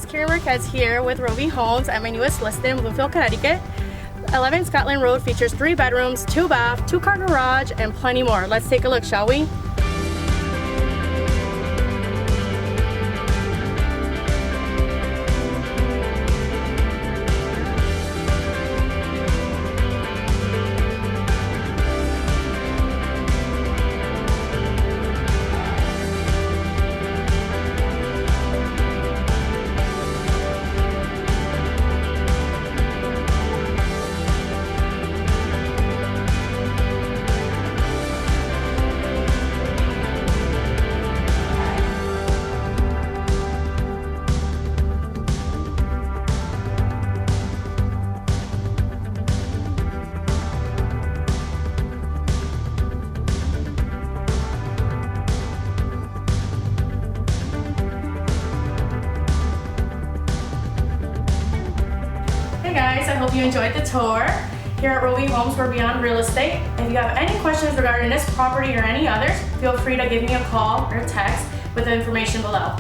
Keiry Marquez here with Rovi Homes at my newest listing in Bloomfield, Connecticut. 11 Scotland Road features 3 bedrooms, 2 bath, 2-car garage, and plenty more. Let's take a look, shall we? Hey guys, I hope you enjoyed the tour. Here at Rovi Homes, we're beyond real estate. If you have any questions regarding this property or any others, feel free to give me a call or text with the information below.